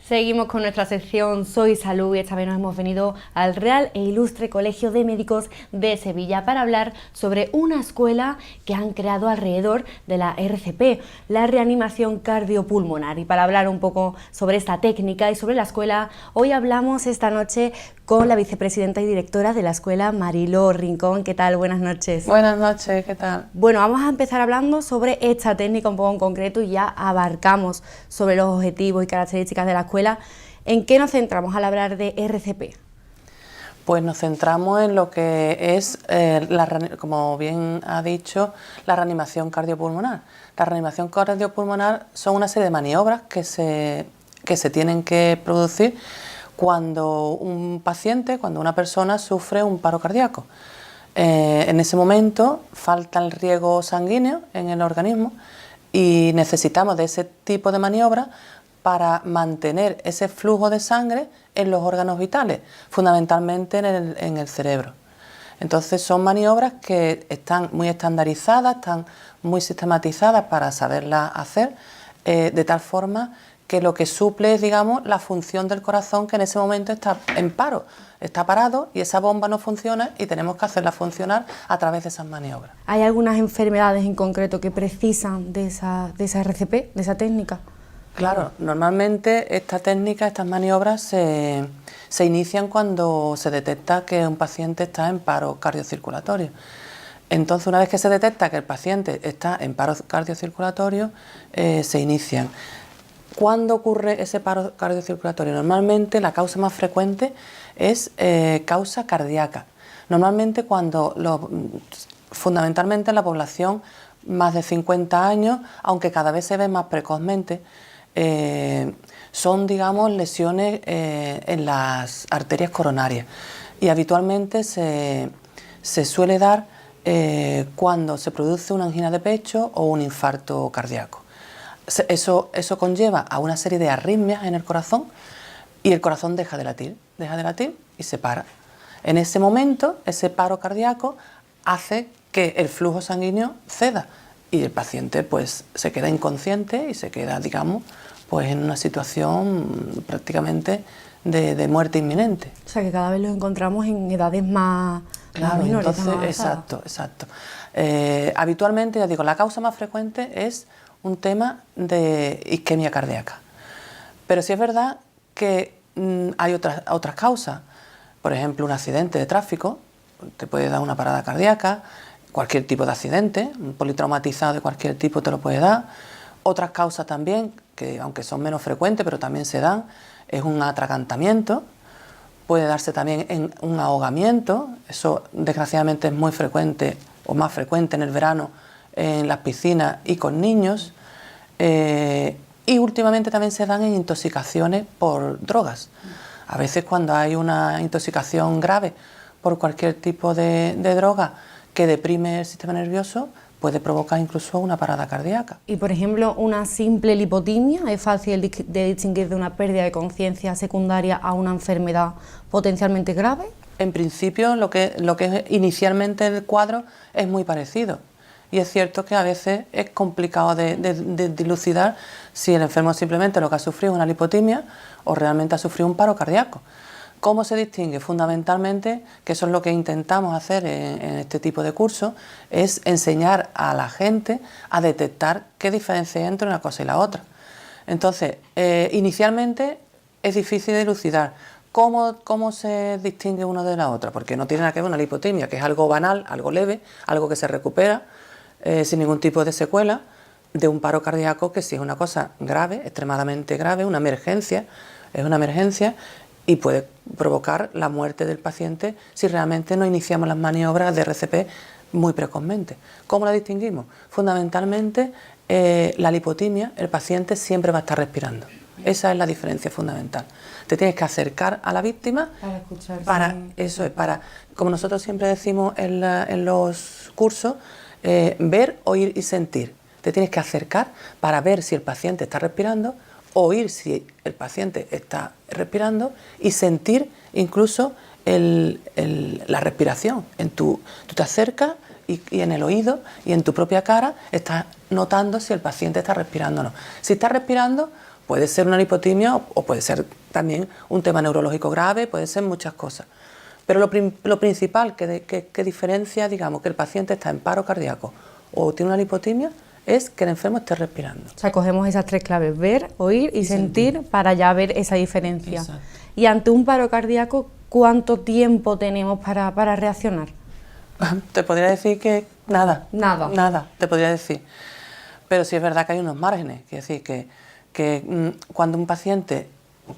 Seguimos con nuestra sección Soy Salud y esta vez nos hemos venido al Real e Ilustre Colegio de Médicos de Sevilla para hablar sobre una escuela que han creado alrededor de la RCP, la reanimación cardiopulmonar. Y para hablar un poco sobre esta técnica y sobre la escuela, hoy hablamos esta noche con la vicepresidenta y directora de la escuela, Mariló Rincón. ¿Qué tal? Buenas noches. Buenas noches, ¿qué tal? Bueno, vamos a empezar hablando sobre esta técnica un poco en concreto y ya abarcamos sobre los objetivos y características de la escuela. ¿En qué nos centramos al hablar de RCP? Pues nos centramos en lo que es, como bien ha dicho, la reanimación cardiopulmonar. La reanimación cardiopulmonar son una serie de maniobras que se tienen que producir cuando un paciente, cuando una persona sufre un paro cardíaco. En ese momento falta el riego sanguíneo en el organismo y necesitamos de ese tipo de maniobras para mantener ese flujo de sangre en los órganos vitales, fundamentalmente en el cerebro. Entonces son maniobras que están muy estandarizadas, están muy sistematizadas para saberlas hacer, de tal forma que lo que suple es, digamos, la función del corazón, que en ese momento está en paro, está parado y esa bomba no funciona y tenemos que hacerla funcionar a través de esas maniobras. ¿Hay algunas enfermedades en concreto que precisan de esa RCP, de esa técnica? Claro, normalmente esta técnica, estas maniobras se inician cuando se detecta que un paciente está en paro cardiocirculatorio. Entonces, una vez que se detecta que el paciente está en paro cardiocirculatorio, se inician. ¿Cuándo ocurre ese paro cardiocirculatorio? Normalmente la causa más frecuente es causa cardíaca. Normalmente fundamentalmente en la población más de 50 años, aunque cada vez se ve más precozmente, son, digamos, lesiones en las arterias coronarias y habitualmente se suele dar cuando se produce una angina de pecho o un infarto cardíaco. Eso conlleva a una serie de arritmias en el corazón y el corazón deja de latir y se para. En ese momento, ese paro cardíaco hace que el flujo sanguíneo ceda y el paciente pues se queda inconsciente y se queda, digamos, pues en una situación prácticamente de muerte inminente. O sea que cada vez lo encontramos en edades más menores. Entonces, exacto. Habitualmente, ya digo, la causa más frecuente es un tema de isquemia cardíaca. Pero sí es verdad que hay otras causas. Por ejemplo, un accidente de tráfico te puede dar una parada cardíaca, cualquier tipo de accidente, un politraumatizado de cualquier tipo te lo puede dar. Otras causas también, que aunque son menos frecuentes, pero también se dan, es un atragantamiento, puede darse también en un ahogamiento, eso desgraciadamente es muy frecuente o más frecuente en el verano en las piscinas y con niños, y últimamente también se dan en intoxicaciones por drogas. A veces cuando hay una intoxicación grave por cualquier tipo de droga que deprime el sistema nervioso, puede provocar incluso una parada cardíaca. Y por ejemplo, una simple lipotimia, ¿es fácil de distinguir de una pérdida de conciencia secundaria a una enfermedad potencialmente grave? En principio, lo que es inicialmente el cuadro es muy parecido. Y es cierto que a veces es complicado de dilucidar si el enfermo simplemente lo que ha sufrido es una lipotimia o realmente ha sufrido un paro cardíaco. ¿Cómo se distingue? Fundamentalmente, que eso es lo que intentamos hacer en este tipo de cursos, es enseñar a la gente a detectar qué diferencia hay entre una cosa y la otra. Entonces, inicialmente es difícil de dilucidar. ¿Cómo se distingue uno de la otra? Porque no tiene nada que ver una lipotimia, que es algo banal, algo leve, algo que se recupera sin ningún tipo de secuela, de un paro cardíaco que sí es una cosa grave, extremadamente grave, una emergencia, es una emergencia y puede provocar la muerte del paciente si realmente no iniciamos las maniobras de RCP muy precozmente. ¿Cómo la distinguimos? Fundamentalmente, la lipotimia, el paciente siempre va a estar respirando. Esa es la diferencia fundamental. Te tienes que acercar a la víctima para, como nosotros siempre decimos en los cursos, ver, oír y sentir. Te tienes que acercar para ver si el paciente está respirando, oír si el paciente está respirando y sentir incluso la respiración. Tú te acercas y en el oído y en tu propia cara estás notando si el paciente está respirando o no. Si está respirando, puede ser una lipotimia o puede ser también un tema neurológico grave, puede ser muchas cosas. Pero lo principal que diferencia, digamos, que el paciente está en paro cardíaco o tiene una lipotimia es que el enfermo esté respirando. O sea, cogemos esas tres claves, ver, oír y sentir para ya ver esa diferencia. Exacto. Y ante un paro cardíaco, ¿cuánto tiempo tenemos para reaccionar? Te podría decir que nada. Nada. Nada, te podría decir. Pero sí es verdad que hay unos márgenes. Es decir, que cuando un paciente,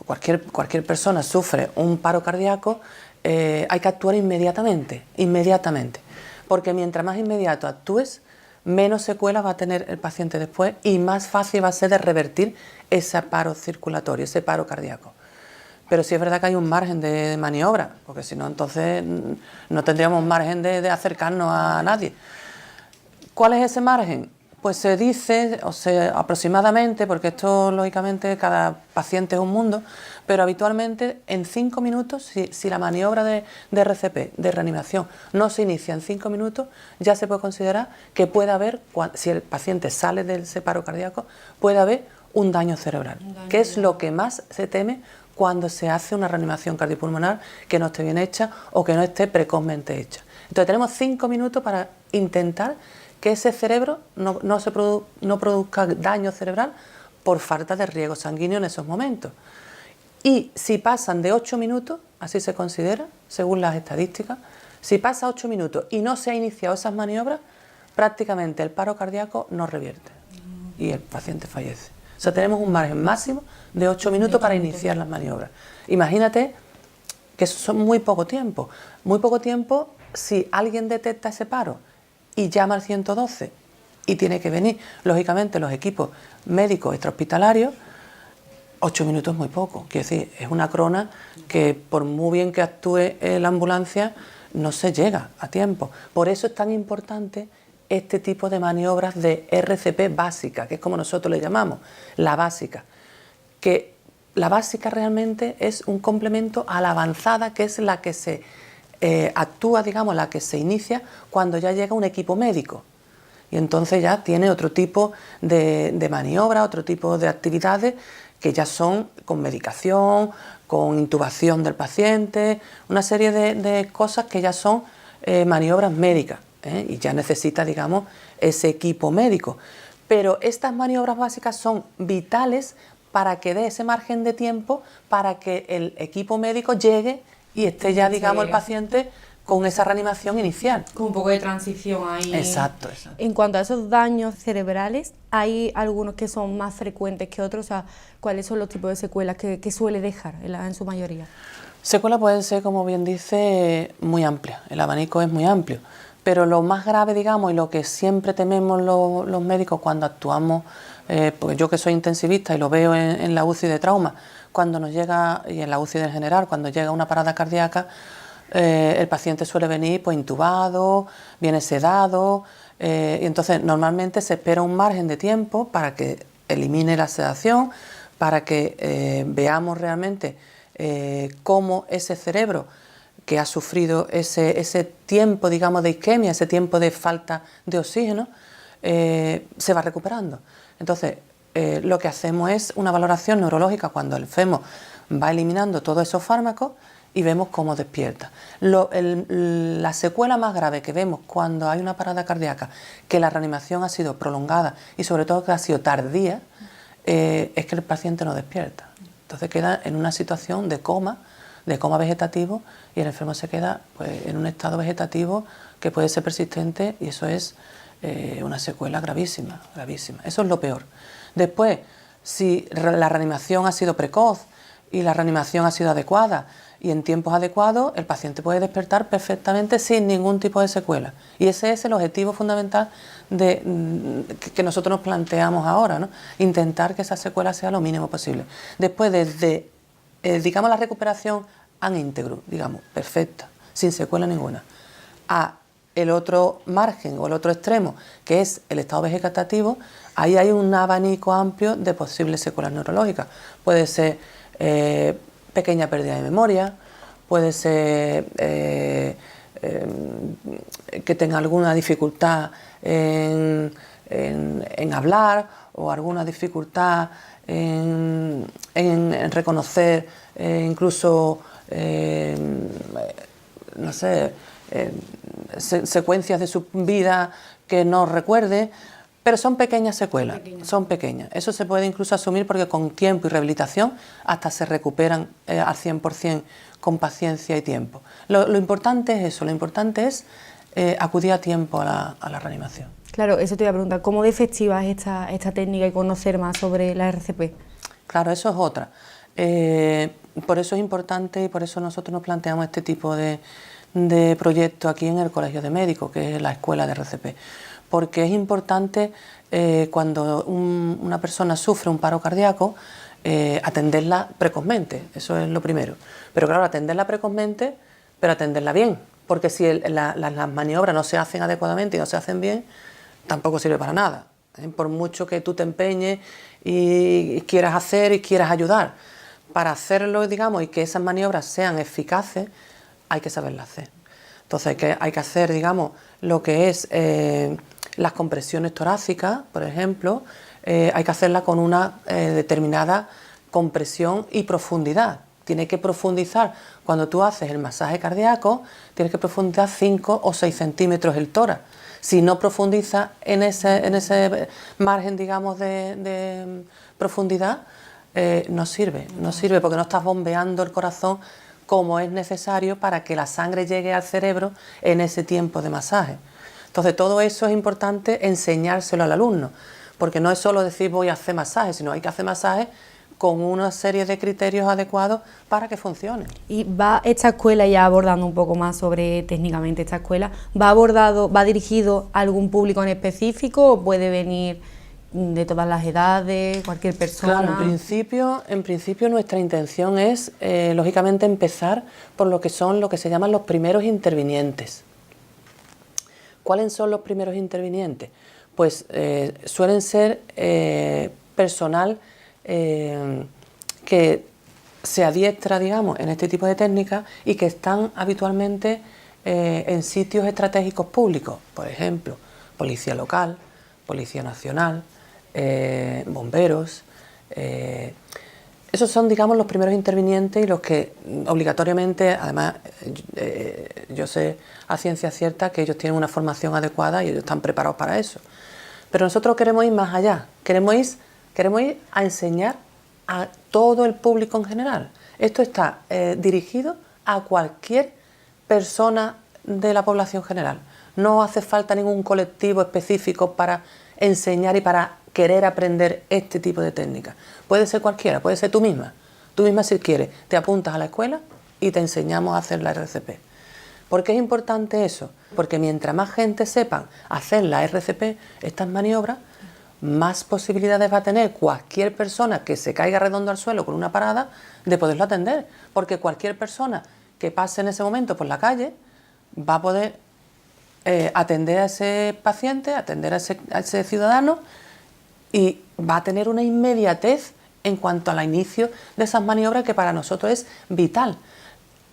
cualquier persona sufre un paro cardíaco, hay que actuar inmediatamente. Porque mientras más inmediato actúes, menos secuelas va a tener el paciente después y más fácil va a ser de revertir ese paro circulatorio, ese paro cardíaco. Pero sí es verdad que hay un margen de maniobra, porque si no, entonces no tendríamos margen de acercarnos a nadie. ¿Cuál es ese margen? Pues se dice, aproximadamente, porque esto lógicamente cada paciente es un mundo, pero habitualmente en 5 minutos, si la maniobra de RCP, de reanimación, no se inicia en 5 minutos, ya se puede considerar que puede haber, si el paciente sale del paro cardíaco, puede haber un daño cerebral, que es lo que más se teme cuando se hace una reanimación cardiopulmonar que no esté bien hecha o que no esté precozmente hecha. Entonces tenemos 5 minutos para intentar que ese cerebro no produzca daño cerebral por falta de riego sanguíneo en esos momentos. Y si pasan de 8 minutos, así se considera, según las estadísticas, si pasa 8 minutos y no se ha iniciado esas maniobras, prácticamente el paro cardíaco no revierte y el paciente fallece. O sea, tenemos un margen máximo de 8 minutos para iniciar las maniobras. Imagínate que eso son muy poco tiempo si alguien detecta ese paro y llama al 112 y tiene que venir, lógicamente los equipos médicos extrahospitalarios, 8 minutos es muy poco, quiero decir, es una crona que por muy bien que actúe la ambulancia no se llega a tiempo. Por eso es tan importante este tipo de maniobras de RCP básica, que es como nosotros le llamamos, la básica, que la básica realmente es un complemento a la avanzada, que es la que se actúa, digamos, la que se inicia cuando ya llega un equipo médico. Y entonces ya tiene otro tipo de maniobra, otro tipo de actividades que ya son con medicación, con intubación del paciente, una serie de cosas que ya son maniobras médicas, y ya necesita, digamos, ese equipo médico. Pero estas maniobras básicas son vitales para que dé ese margen de tiempo para que el equipo médico llegue y esté ya, digamos, el paciente con esa reanimación inicial. Con un poco de transición ahí. Exacto. En cuanto a esos daños cerebrales, ¿hay algunos que son más frecuentes que otros? O sea, ¿cuáles son los tipos de secuelas que suele dejar en su mayoría? Secuelas pueden ser, como bien dice, muy amplias. El abanico es muy amplio. Pero lo más grave, digamos, y lo que siempre tememos los médicos cuando actuamos, porque yo que soy intensivista y lo veo en la UCI de trauma, cuando nos llega, y en la UCI en general, cuando llega una parada cardíaca, el paciente suele venir pues intubado, viene sedado, y entonces normalmente se espera un margen de tiempo para que elimine la sedación, para que veamos realmente cómo ese cerebro que ha sufrido ese tiempo, digamos, de isquemia, ese tiempo de falta de oxígeno, se va recuperando. Entonces, lo que hacemos es una valoración neurológica cuando el enfermo va eliminando todos esos fármacos y vemos cómo despierta. La secuela más grave que vemos cuando hay una parada cardíaca, que la reanimación ha sido prolongada y sobre todo que ha sido tardía, es que el paciente no despierta. Entonces queda en una situación de coma vegetativo, y el enfermo se queda pues, en un estado vegetativo que puede ser persistente, y eso es una secuela gravísima. Eso es lo peor. Después, si la reanimación ha sido precoz y la reanimación ha sido adecuada y en tiempos adecuados, el paciente puede despertar perfectamente sin ningún tipo de secuela. Y ese es el objetivo fundamental que nosotros nos planteamos ahora, ¿no? Intentar que esa secuela sea lo mínimo posible. Después, desde digamos, la recuperación an íntegro, digamos, perfecta, sin secuela ninguna, a el otro margen o el otro extremo, que es el estado vegetativo, ahí hay un abanico amplio de posibles secuelas neurológicas. Puede ser pequeña pérdida de memoria, puede ser que tenga alguna dificultad en hablar o alguna dificultad en reconocer incluso, no sé, secuencias de su vida que no recuerde, pero son pequeñas secuelas, son pequeñas. Eso se puede incluso asumir porque con tiempo y rehabilitación hasta se recuperan al 100% con paciencia y tiempo. Lo importante es eso, lo importante es acudir a tiempo a la reanimación. Claro, eso te iba a preguntar, ¿cómo de efectiva es esta técnica y conocer más sobre la RCP? Claro, eso es otra. Por eso es importante y por eso nosotros nos planteamos este tipo de proyecto aquí en el Colegio de Médicos, que es la escuela de RCP. Porque es importante cuando una persona sufre un paro cardíaco, atenderla precozmente, eso es lo primero. Pero claro, atenderla precozmente, pero atenderla bien, porque si las maniobras no se hacen adecuadamente y no se hacen bien, tampoco sirve para nada. Por mucho que tú te empeñes y quieras hacer y quieras ayudar, para hacerlo, digamos, y que esas maniobras sean eficaces, hay que saberlas hacer. Entonces hay que hacer, digamos, lo que es las compresiones torácicas, por ejemplo, hay que hacerla con una determinada compresión y profundidad. Tiene que profundizar, cuando tú haces el masaje cardíaco, tienes que profundizar 5 o 6 centímetros el tórax. Si no profundiza en ese margen, digamos, de profundidad, no sirve porque no estás bombeando el corazón como es necesario para que la sangre llegue al cerebro en ese tiempo de masaje. Entonces todo eso es importante enseñárselo al alumno, porque no es solo decir voy a hacer masaje, sino hay que hacer masaje con una serie de criterios adecuados para que funcione. Y va esta escuela, ya abordando un poco más sobre técnicamente esta escuela, ¿va dirigido a algún público en específico o puede venir de todas las edades, cualquier persona? Claro, en principio nuestra intención es, lógicamente, empezar por lo que se llaman los primeros intervinientes. ¿Cuáles son los primeros intervinientes? Pues suelen ser personal que se adiestra, digamos, en este tipo de técnicas y que están habitualmente en sitios estratégicos públicos, por ejemplo, Policía Local, Policía Nacional, bomberos. Esos son, digamos, los primeros intervinientes y los que obligatoriamente, además, yo sé a ciencia cierta que ellos tienen una formación adecuada y ellos están preparados para eso. Pero nosotros queremos ir más allá, queremos ir a enseñar a todo el público en general. Esto está dirigido a cualquier persona de la población general. No hace falta ningún colectivo específico para enseñar y para querer aprender este tipo de técnicas. Puede ser cualquiera, puede ser tú misma. Tú misma, si quieres, te apuntas a la escuela y te enseñamos a hacer la RCP. ¿Por qué es importante eso? Porque mientras más gente sepan hacer la RCP, estas maniobras, más posibilidades va a tener cualquier persona que se caiga redondo al suelo con una parada de poderlo atender. Porque cualquier persona que pase en ese momento por la calle va a poder atender a ese paciente, atender a ese ciudadano, y va a tener una inmediatez en cuanto al inicio de esas maniobras que para nosotros es vital.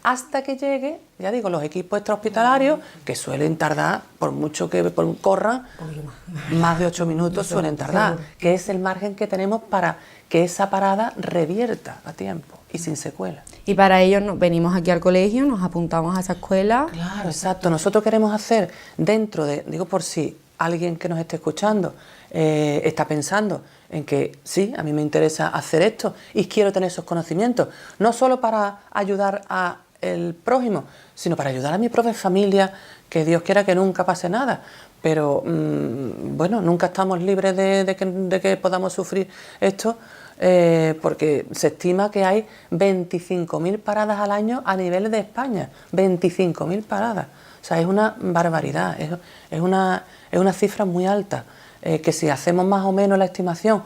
Hasta que llegue, ya digo, los equipos extrahospitalarios, que suelen tardar, por mucho que corran, más de 8 minutos suelen tardar, que es el margen que tenemos para que esa parada revierta a tiempo y sin secuela. Y para ello venimos aquí al colegio, nos apuntamos a esa escuela. Claro, exacto. Nosotros queremos hacer dentro de, digo por si alguien que nos esté escuchando está pensando en que sí, a mí me interesa hacer esto y quiero tener esos conocimientos, no solo para ayudar a el prójimo, sino para ayudar a mi propia familia, que Dios quiera que nunca pase nada, pero bueno, nunca estamos libres de que podamos sufrir esto, porque se estima que hay 25.000 paradas al año a nivel de España, 25.000 paradas, o sea, es una barbaridad, es una cifra muy alta, que si hacemos más o menos la estimación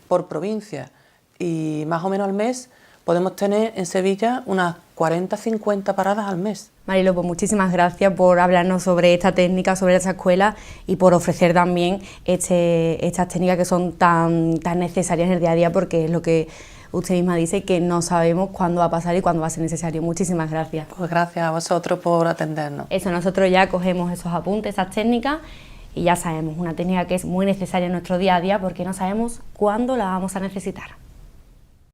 por provincia y más o menos al mes, podemos tener en Sevilla unas 40-50 paradas al mes. Marilo, pues muchísimas gracias por hablarnos sobre esta técnica, sobre esa escuela y por ofrecer también estas técnicas que son tan necesarias en el día a día, porque es lo que usted misma dice, que no sabemos cuándo va a pasar y cuándo va a ser necesario. Muchísimas gracias. Pues gracias a vosotros por atendernos. Eso, nosotros ya cogemos esos apuntes, esas técnicas, y ya sabemos, una técnica que es muy necesaria en nuestro día a día porque no sabemos cuándo la vamos a necesitar.